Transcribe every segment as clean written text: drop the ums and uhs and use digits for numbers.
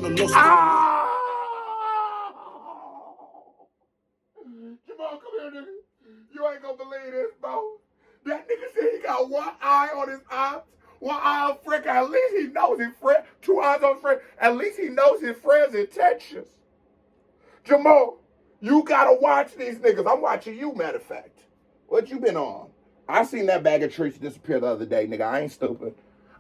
never lost. Jamal, come here, nigga. You ain't gonna believe this, bro. That nigga said he got one eye on his ops, one eye on Frick. At least he knows his friend. Two eyes on Frick. At least he knows his friend's intentions. Jamal, you gotta watch these niggas. I'm watching you, matter of fact. What you been on? I seen that bag of treats disappear the other day, nigga. I ain't stupid.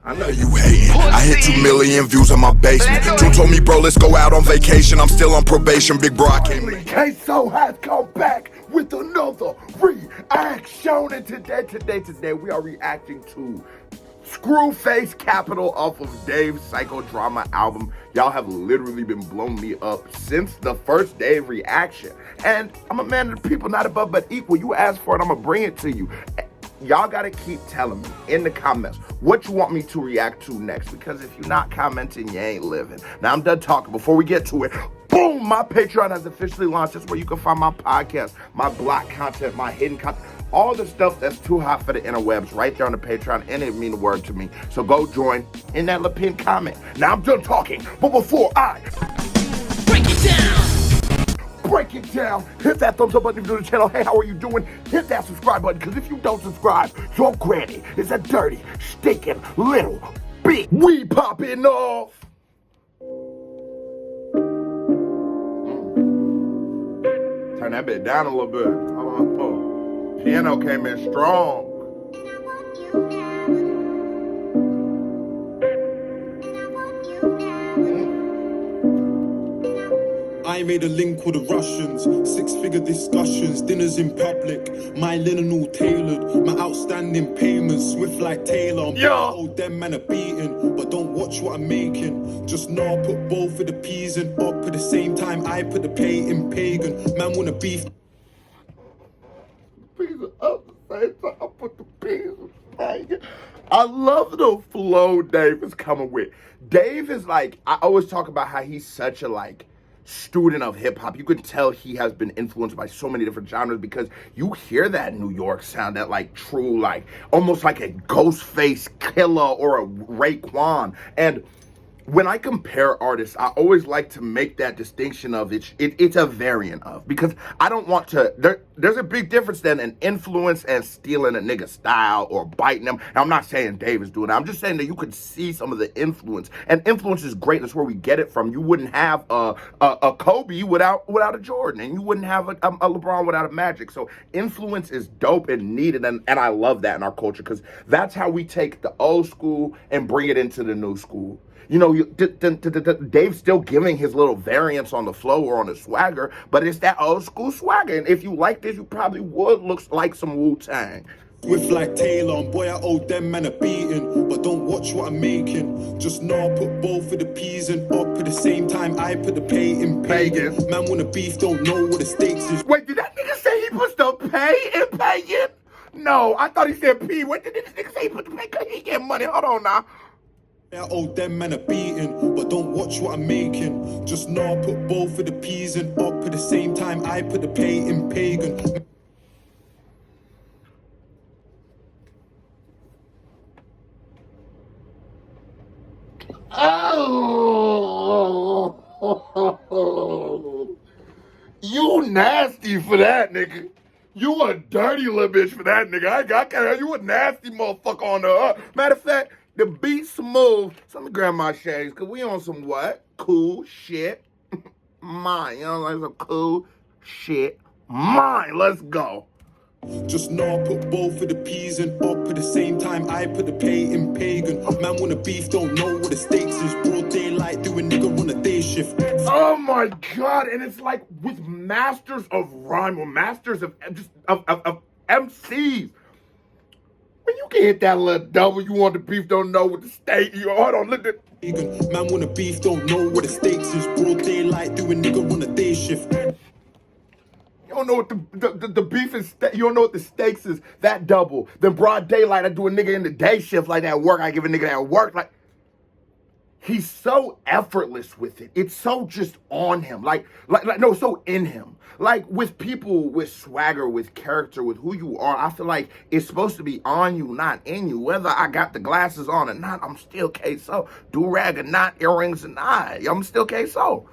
I know you hating. I hit 2 million views on my basement. Two told me, bro, let's go out on vacation. I'm still on probation, big bro. I can't. Queso has come back with another reaction. And today, we are reacting to Screwface Capital off of Dave's Psychodrama album. Y'all have literally been blowing me up since the first day of reaction. And I'm a man of the people, not above but equal. You asked for it, I'm gonna bring it to you. Y'all gotta keep telling me in the comments what you want me to react to next, because if you're not commenting, you ain't living. Now I'm done talking. Before we get to it, boom, my Patreon has officially launched. That's where you can find my podcast, my block content, my hidden content, all the stuff that's too hot for the interwebs right there on the Patreon, and it mean the word to me. So go join in that little pinned comment. Now I'm done talking, but before I break it down, hit that thumbs up button if you're new to the channel. Hey, how are you doing? Hit that subscribe button, because if you don't subscribe, your granny is a dirty, stinking little bitch. We popping off. Turn that bit down a little bit. Oh, piano came in strong. And I want you now. And I want you now. I made a link with the Russians, 6-figure discussions, dinners in public, my linen all tailored, my outstanding payments, swift like Taylor. Yeah. Oh, them man are beating, but don't watch what I'm making. Just know I put both of the peas in up at the same time. I put the pay in pagan. Man wanna beef. Peas up the same time. I put the peas in. I love the flow Dave is coming with. Dave is like, I always talk about how he's such a like student of hip-hop. You can tell he has been influenced by so many different genres, because you hear that New York sound, that like true, like almost like a Ghostface Killer or a Raekwon. And when I compare artists, I always like to make that distinction of it's a variant of, because I don't want to, there's a big difference than an influence and stealing a nigga style or biting them. And I'm not saying Dave is doing that. I'm just saying that you could see some of the influence, and influence is great. That's where we get it from. You wouldn't have a Kobe without a Jordan, and you wouldn't have a LeBron without a Magic. So influence is dope and needed, and I love that in our culture, because that's how we take the old school and bring it into the new school. You know, Dave's still giving his little variants on the flow or on the swagger, but it's that old school swagger. And if you like this, you probably would look like some Wu-Tang. Swift like Taylor, and boy I owe them man a beating, but don't watch what I'm making. Just know I put both of the peas in up at the same time. I put the pay in pagan. Man wanna beef, don't know what the stakes is. Wait, did that nigga say he puts the pay in pagan? No, I thought he said P. What did this nigga say he put the pay? Cause he get money. Hold on now. I owe them man a beating, but don't watch what I'm making. Just know I put both of the peas in up at the same time. I put the pay in pagan. Oh, you nasty for that, nigga. You a dirty little bitch for that, nigga. I can't. You a nasty motherfucker on the matter of fact. The beat smooth. So let me grab my shades, because we on some what? Cool shit. Mine. You know, like some cool shit. Mine. Let's go. Just know I put both of the peas in up at the same time. I put the pay in pagan. Man wanna beef, don't know what the stakes is. Broad daylight, do a nigga on a day shift. Oh my God. And it's like with masters of rhyme or masters of MCs. When you can hit that little double, you want the beef, don't know what the state. Hold on, look at. Man wanna beef, don't know what the stakes is. Broad daylight, do a nigga on a day shift. You don't know what the beef is. You don't know what the stakes is. That double. Then broad daylight, I do a nigga in the day shift like that work. I give a nigga that work like. he's so effortless with it. It's so just on him. No, so in him. Like with people with swagger, with character, with who you are, I feel like it's supposed to be on you, not in you. Whether I got the glasses on or not, I'm still K-So. Do-rag or not, earrings or not, I'm still K-So.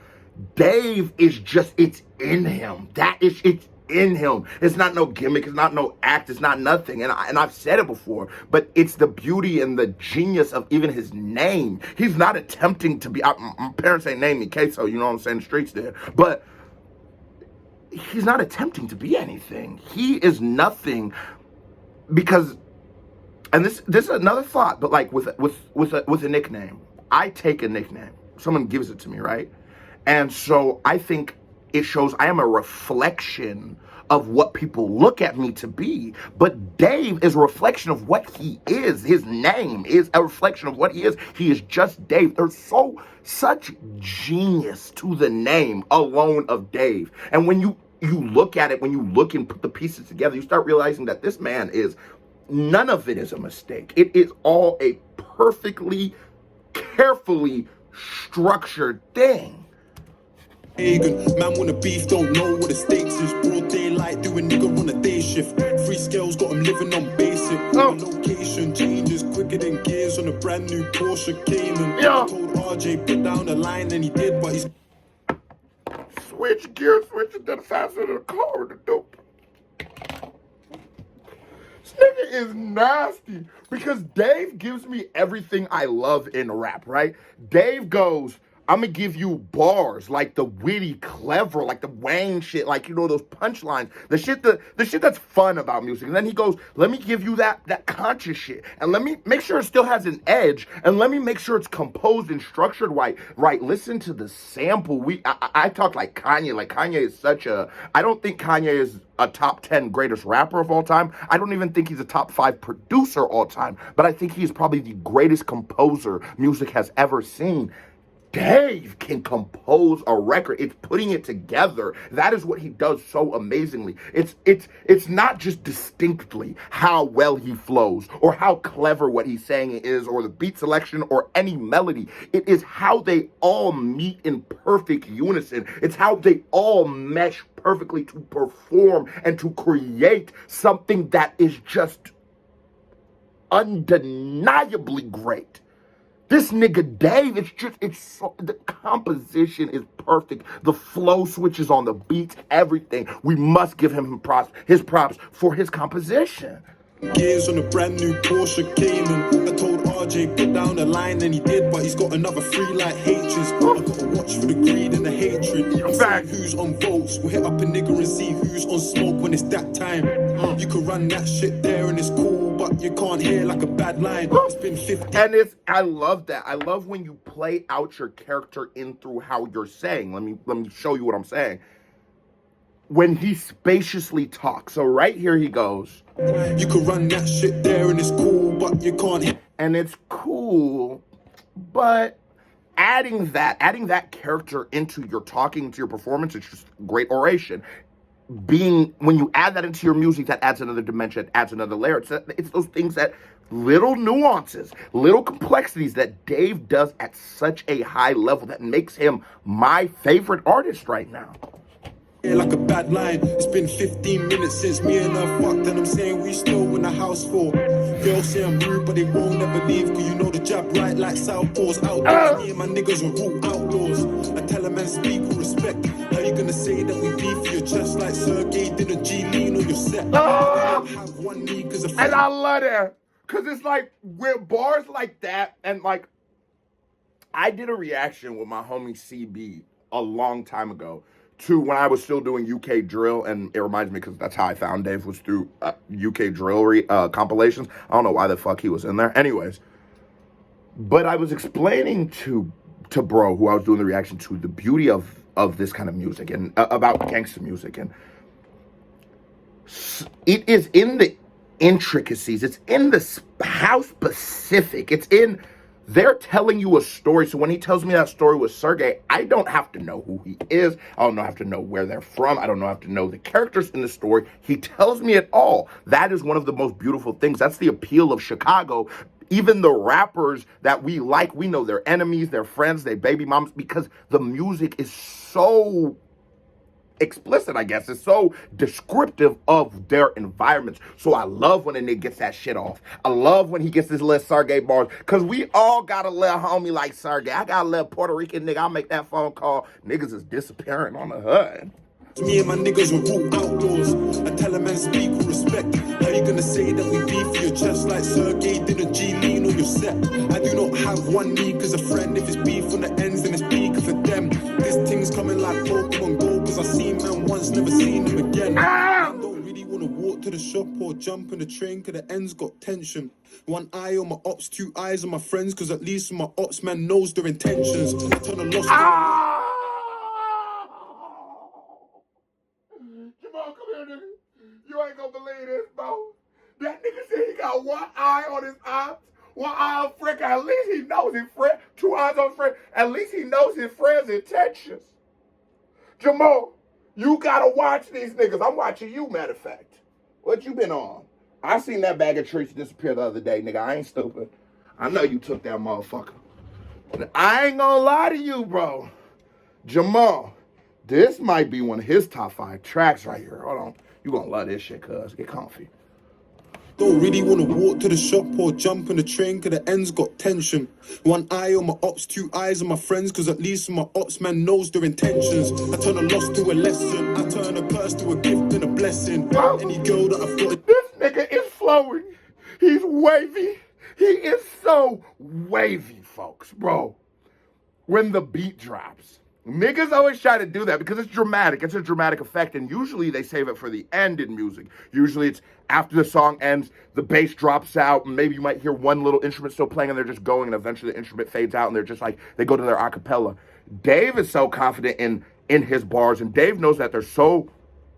Dave is just, it's in him. It's in him. It's not no gimmick. It's not no act. It's not nothing. And I've said it before, but it's the beauty and the genius of even his name. He's not attempting to be, my parents ain't named me K-So, you know what I'm saying? The streets there. But he's not attempting to be anything. He is nothing because, and this is another thought, but like with a nickname, I take a nickname. Someone gives it to me, right? And so I think it shows I am a reflection of what people look at me to be. But Dave is a reflection of what he is. His name is a reflection of what he is. He is just Dave. There's such genius to the name alone of Dave. And when you look at it, when you look and put the pieces together, you start realizing that this man is, none of it is a mistake. It is all a perfectly, carefully structured thing. Man wanna beef, don't know what the stakes is. Broad daylight, doing nigga on a day shift. Free scales, got him living on basic. My location changes quicker than gears on a brand new Porsche Cayman. I told RJ put down the line and he did, but he's switch gears, switch it to the faster of the car, the dope. This nigga is nasty because Dave gives me everything I love in rap, right? Dave goes, I'm gonna give you bars, like the witty, clever, like the Wayne shit, like, you know, those punchlines, the shit that's fun about music. And then he goes, let me give you that conscious shit, and let me make sure it still has an edge, and let me make sure it's composed and structured right. Listen to the sample. I talk like Kanye. Like Kanye is I don't think Kanye is a top 10 greatest rapper of all time. I don't even think he's a top 5 producer all time, but I think he's probably the greatest composer music has ever seen. Dave can compose a record. It's putting it together. That is what he does so amazingly. It's not just distinctly how well he flows or how clever what he's saying is or the beat selection or any melody. It is how they all meet in perfect unison. It's how they all mesh perfectly to perform and to create something that is just undeniably great. This nigga Dave, the composition is perfect. The flow switches on the beats, everything. We must give him his props for his composition. gears on a brand new Porsche Cayman. I told RJ put down the line and he did, but he's got another 3 like H's. I gotta watch for the greed and the hatred. See who's on votes. We'll hit up a nigga and see who's on smoke when it's that time. You can run that shit there and it's cool, but you can't hear like a bad line. It's been 50. And I love that. I love when you play out your character in through how you're saying. Let me show you what I'm saying. When he spaciously talks. So right here he goes. You can run that shit there and it's cool, but you can't hear. And it's cool, but adding that character into your talking, into your performance, it's just great oration. When you add that into your music, that adds another dimension, adds another layer. It's those things that little nuances, little complexities that Dave does at such a high level that makes him my favorite artist right now. Like a bad line. It's been 15 minutes since me and her fucked, and I'm saying we still in the house for. Girls say I'm rude, but they won't ever leave, cause you know the jab right like southpaws. Out there, me and my niggas are real outlaws. I tell a man speak with respect. How you gonna say that we beef your chest like Sergey did a G-lean on your set? Have one knee cause and I love that, cause it's like with bars like that, and like I did a reaction with my homie CB a long time ago to when I was still doing UK drill, and it reminds me because that's how I found Dave, was through UK drill compilations. I don't know why the fuck he was in there. Anyways, but I was explaining to bro, who I was doing the reaction to, the beauty of this kind of music and about gangster music, and it is in the intricacies. It's in the how specific. It's in. They're telling you a story. So when he tells me that story with Sergey, I don't have to know who he is. I don't have to know where they're from. I don't have to know the characters in the story. He tells me it all. That is one of the most beautiful things. That's the appeal of Chicago. Even the rappers that we like, we know their enemies, their friends, their baby moms, because the music is so explicit, I guess. It's so descriptive of their environments. So I love when a nigga gets that shit off. I love when he gets his little Sergey bars, because we all got a little homie like Sergey. I got a little Puerto Rican nigga. I'll make that phone call. Niggas is disappearing on the hood. Me and my niggas were all outdoors. I tell a man speak with respect. How you gonna say that we beef for your chest like Sergey did a G-lean or your set? I do not have one need cause a friend. If it's beef on the ends, then it's beef for them. This thing's coming like Pokemon Go, cause I seen man once, never seen him again. I don't really wanna walk to the shop or jump in the train cause the ends got tension. One eye on my ops, two eyes on my friends, cause at least my ops man knows their intentions. I turn a lost Jamal, come here, nigga. You ain't gonna believe this, bro. That nigga said he got one eye on his ops, one eye on Frank. At least he knows his friend. Two eyes on Frank. At least he knows his friend's intentions. Jamal, you gotta watch these niggas. I'm watching you, matter of fact. What you been on? I seen that bag of treats disappear the other day, nigga. I ain't stupid. I know you took that motherfucker. I ain't gonna lie to you, bro. Jamal, this might be one of his top 5 tracks right here. Hold on. You gonna love this shit, cuz. Get comfy. Don't really wanna walk to the shop or jump in the train cause the ends got tension. One eye on my ops, two eyes on my friends, cause at least my ops man knows their intentions. I turn a loss to a lesson, I turn a curse to a gift and a blessing. Any girl that I've got. This nigga is flowing. He's wavy. He is so wavy, folks, bro. When the beat drops. Niggas always try to do that because it's dramatic. It's a dramatic effect, and usually they save it for the end in music. Usually it's after the song ends, the bass drops out, and maybe you might hear one little instrument still playing, and they're just going, and eventually the instrument fades out, and they're just like, they go to their acapella. Dave is so confident in his bars, and Dave knows that they're so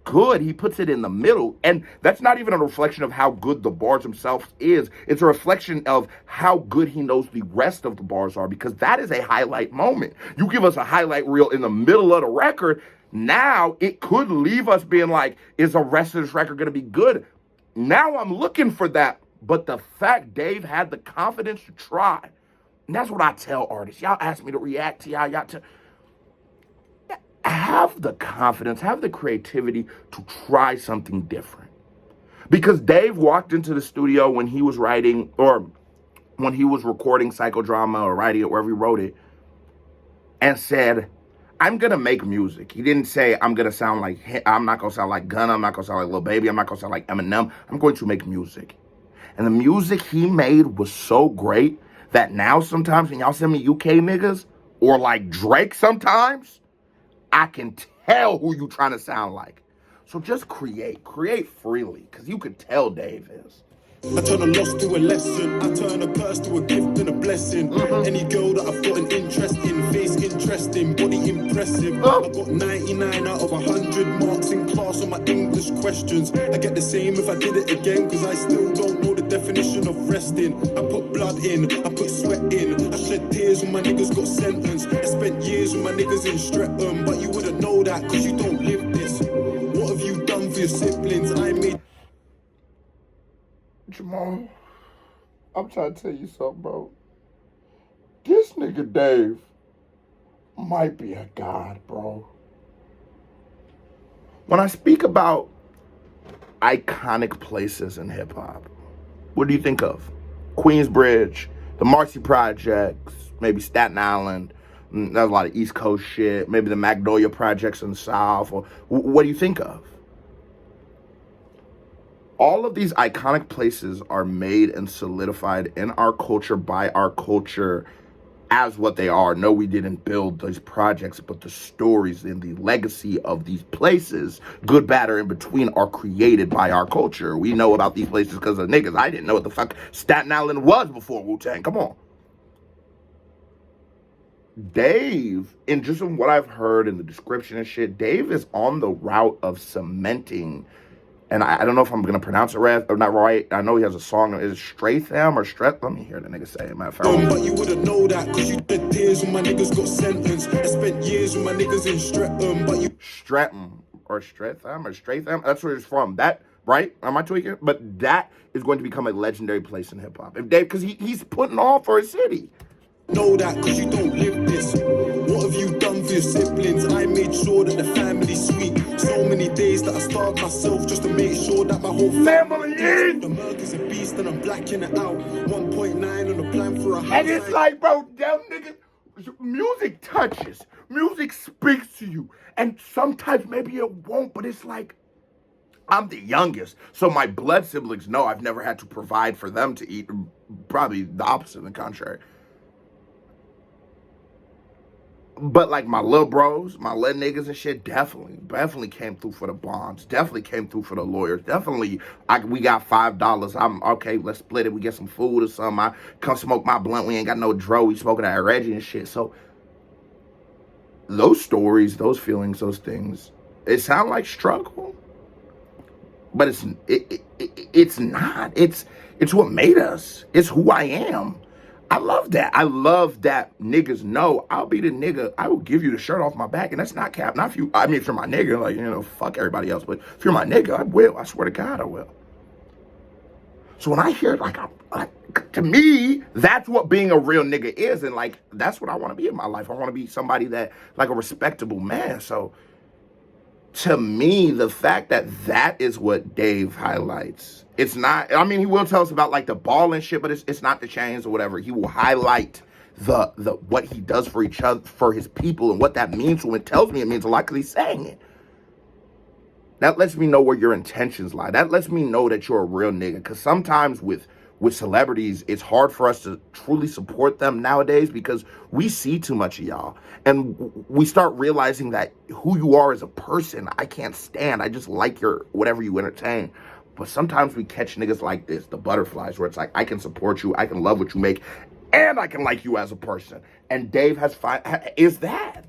good, he puts it in the middle. And that's not even a reflection of how good the bars themselves is. It's a reflection of how good he knows the rest of the bars are, because that is a highlight moment. You give us a highlight reel in the middle of the record, now it could leave us being like, is the rest of this record going to be good? Now I'm looking for that. But the fact Dave had the confidence to try, and that's what I tell artists. Y'all ask me to react to y'all have the confidence, have the creativity to try something different. Because Dave walked into the studio when he was writing, or when he was recording Psychodrama or writing it, wherever he wrote it, and said, I'm going to make music. He didn't say, I'm not going to sound like Gunna, I'm not going to sound like Lil Baby, I'm not going to sound like Eminem. I'm going to make music. And the music he made was so great that now sometimes when y'all send me UK niggas, or like Drake sometimes, I can tell who you trying to sound like. So just create freely, because you can tell Dave is. I turn a loss to a lesson, I turn a curse to a gift and a blessing. Any girl that I've got an interest in, face interesting, body impressive. I got 99 out of 100 marks in class on my English questions. I get the same if I did it again, cause I still don't know the definition of resting. I put blood in, I put sweat in, I shed tears when my niggas got sentenced. I spent years with my niggas in Streatham, but you wouldn't know that cause you don't live this. What have you done for your siblings? I made Jamal, I'm trying to tell you something, bro. This nigga Dave might be a god, bro. When I speak about iconic places in hip-hop, what do you think of? Queensbridge, the Marcy Projects, maybe Staten Island. There's a lot of East Coast shit. Maybe the Magnolia Projects in the South. Or what do you think of? All of these iconic places are made and solidified in our culture by our culture as what they are. No, we didn't build these projects, but the stories and the legacy of these places, good, bad, or in between, are created by our culture. We know about these places because of niggas. I didn't know what the fuck Staten Island was before Wu-Tang. Come on. Dave, and just from what I've heard in the description and shit, Dave is on the route of cementing. And I don't know if I'm going to pronounce it right or not right. I know he has a song. Is it Stratham or Stret? Let me hear the nigga say it. Matter of fact. But you wouldn't know that because you did tears when my niggas got sentenced. I spent years with my niggas in Streatham, but you... Streatham or Stratham or Stratham. That's where he's from. That right? Am I tweaking? But that is going to become a legendary place in hip hop. If Dave, because he's putting on for his city. Know that cause you don't live this. What have you done for your siblings? I made sure that the family's sweet. So many days that I starved myself just to make sure that my whole family eats. The milk is a beast and I'm blacking it out. 1.9 on the plan for a house. And it's like, bro, them niggas, music touches. Music speaks to you. And sometimes maybe it won't, but it's like, I'm the youngest. So my blood siblings know I've never had to provide for them to eat. Probably the opposite, the contrary. But like my little bros, my little niggas and shit, definitely came through for the bonds. Definitely came through for the lawyers. Definitely, we got $5. I'm okay. Let's split it. We get some food or something. I come smoke my blunt. We ain't got no dro. We smoking that Reggie and shit. So those stories, those feelings, those things, it sound like struggle, but it's not. It's what made us. It's who I am. I love that. I love that niggas know I'll be the nigga. I will give you the shirt off my back, and that's not cap. Not if you. I mean, if you're my nigga, like, you know, fuck everybody else. But if you're my nigga, I will. I swear to God, I will. So when I hear like to me, that's what being a real nigga is, and like that's what I want to be in my life. I want to be somebody that like a respectable man. So to me, the fact that that is what Dave highlights. It's not, I mean, he will tell us about like the ball and shit, but it's not the chains or whatever. He will highlight the what he does for each other, for his people, and what that means to him. It tells me it means a lot because he's saying it. That lets me know where your intentions lie. That lets me know that you're a real nigga. Because sometimes with celebrities, it's hard for us to truly support them nowadays because we see too much of y'all. And we start realizing that who you are as a person, I can't stand. I just like your whatever you entertain. But sometimes we catch niggas like this, the butterflies, where it's like, I can support you, I can love what you make, and I can like you as a person. And Dave is that.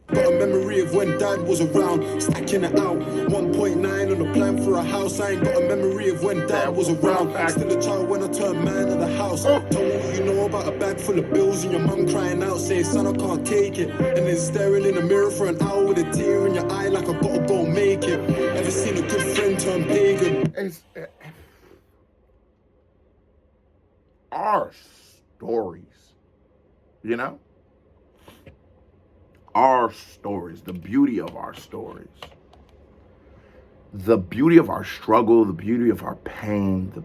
Got a memory of when dad was around, stacking it out. 1.9 on the plan for a house. I ain't got a memory of when dad was around. Still a child when I turned man of the house. Told me what you know about a bag full of bills and your mum crying out, saying, son, I can't take it. And then staring in the mirror for an hour with a tear in your eye like I gotta go make it. Ever seen a good friend turn pagan? Our stories, you know? Our stories, the beauty of our stories, the beauty of our struggle, the beauty of our pain, the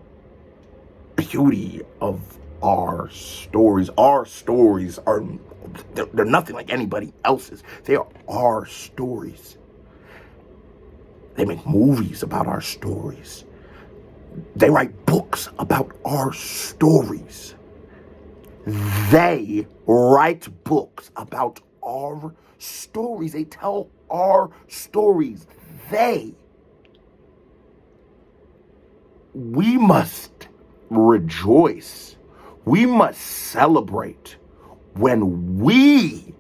beauty of our stories. Our stories are, they're nothing like anybody else's. They are our stories. They make movies about our stories. They write books about our stories. They write books about our stories. They tell our stories. We must rejoice. We must celebrate when we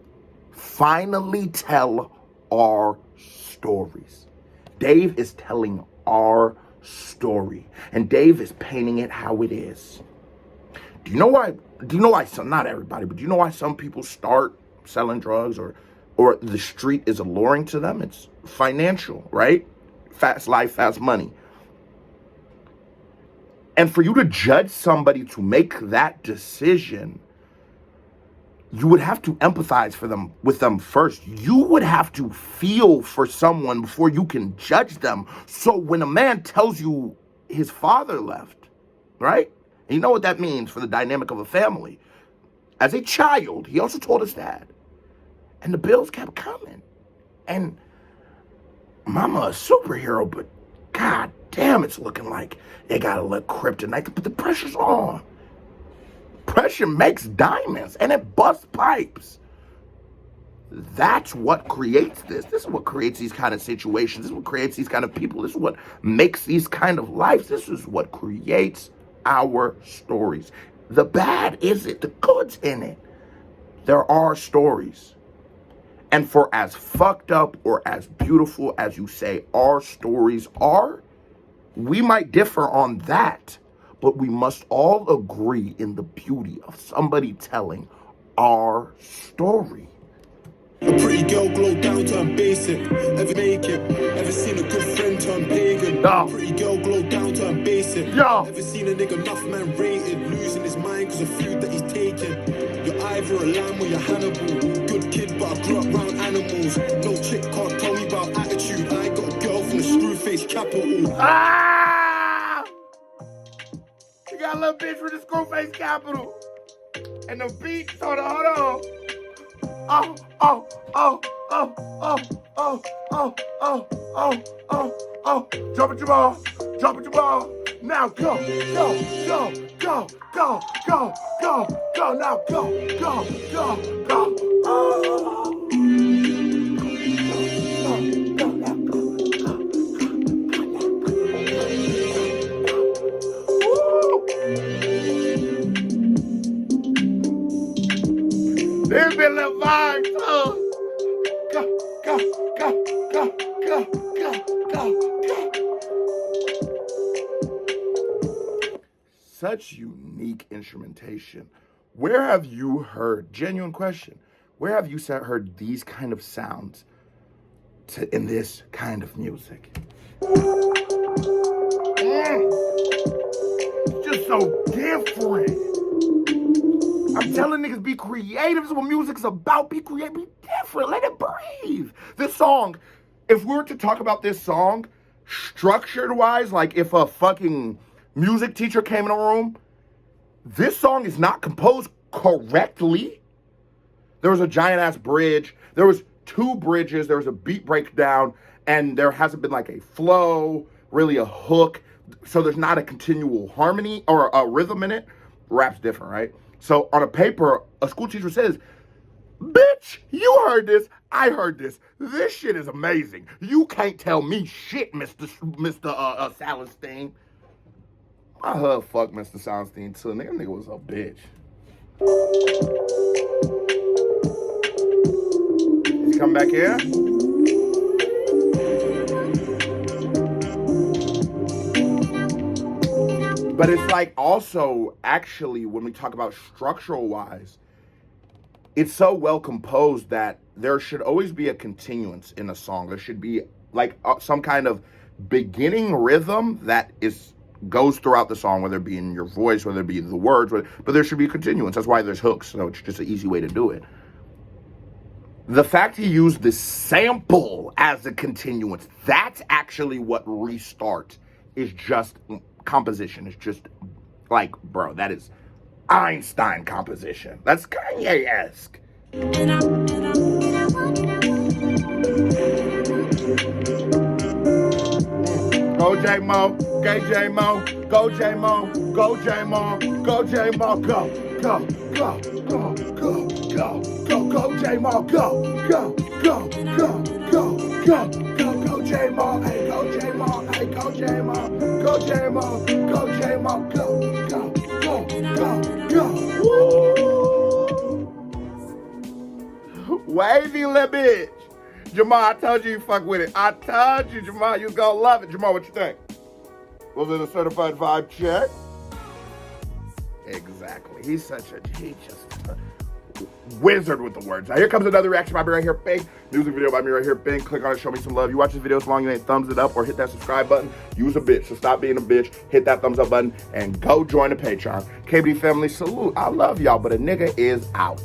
finally tell our stories. Dave is telling our story, and Dave is painting it how it is. Do you know why some, not everybody, but do you know why some people start selling drugs or the street is alluring to them? It's financial, right? Fast life, fast money. And for you to judge somebody to make that decision, you would have to empathize with them first. You would have to feel for someone before you can judge them. So when a man tells you his father left, right? And you know what that means for the dynamic of a family. As a child, he also told his dad. And the bills kept coming. And mama a superhero, but god damn, it's looking like they gotta let kryptonite, but the pressure's on. Pressure makes diamonds, and it busts pipes. That's what creates this. This is what creates these kind of situations. This is what creates these kind of people. This is what makes these kind of lives. This is what creates our stories. The bad is it, the good's in it. There are stories. And for as fucked up or as beautiful as you say our stories are, we might differ on that, but we must all agree in the beauty of somebody telling our story. A pretty girl glow down, turn basic. Ever make it? Ever seen a good friend turn pagan? No. Pretty girl glow down, turn basic. Yo. Ever seen a nigga enough man rated, losing his mind cause of food that he's taking? You're either a lamb or you're Hannibal. Good kid, but I grew up around animals. No chick can't tell me about attitude. I got a girl from the Screwface capital. Ah! You got a little bitch from the Screwface capital. And the beats on the, hold on. Oh, oh, oh, oh, oh, oh, oh, oh, oh, oh, oh. Jump at your ball, jump at your ball. Now go, go, go, go, go, go, go, go. Now go, go, go, go. Oh. There's been a little vibe, too. Go, go, go, go, go, go, go, go. Such unique instrumentation. Where have you heard, genuine question, where have you heard these kind of sounds in this kind of music? It's just so different. I'm telling niggas, be creative. This is what music's about. Be creative, be different. Let it breathe. This song, if we were to talk about this song, structured-wise, like if a fucking music teacher came in a room, this song is not composed correctly. There was a giant-ass bridge. There was 2 bridges. There was a beat breakdown, and there hasn't been like a flow, really a hook. So there's not a continual harmony or a rhythm in it. Rap's different, right? So on a paper, a school teacher says, bitch, you heard this, I heard this. This shit is amazing. You can't tell me shit, Mr. Salenstein. I heard fuck Mr. Salenstein too. Nigga was a bitch. He's come back here. But it's like also, actually, when we talk about structural wise, it's so well composed that there should always be a continuance in a song. There should be like some kind of beginning rhythm that goes throughout the song, whether it be in your voice, whether it be the words, but there should be a continuance. That's why there's hooks, so it's just an easy way to do it. The fact he used the sample as a continuance, that's actually what restart is just composition. It's just like, bro, that is Einstein composition. That's Kanye-esque. Go J-Mo, go J-Mo, go J-Mo, go J-Mo, go J-Mo, go, go, go, go, go, go, go, go J-Mo, go, go, go, go, go, go, go, go J-Mo, hey, go J-Mo, hey, go J-Mo, go J-Mo, go J-Mo, go, go, go, go, go, woo! Wavy little bitch. Jamal, I told you fuck with it. I told you, Jamal, you gonna love it. Jamal, what you think? Was it a certified vibe check? Exactly. He's just a wizard with the words. Now here comes another reaction by me right here, bang. Music video by me right here, bang. Click on it, show me some love. You watch this video so long you ain't thumbs it up or hit that subscribe button. Use a bitch, so stop being a bitch. Hit that thumbs up button and go join the Patreon. KBD family, salute. I love y'all, but a nigga is out.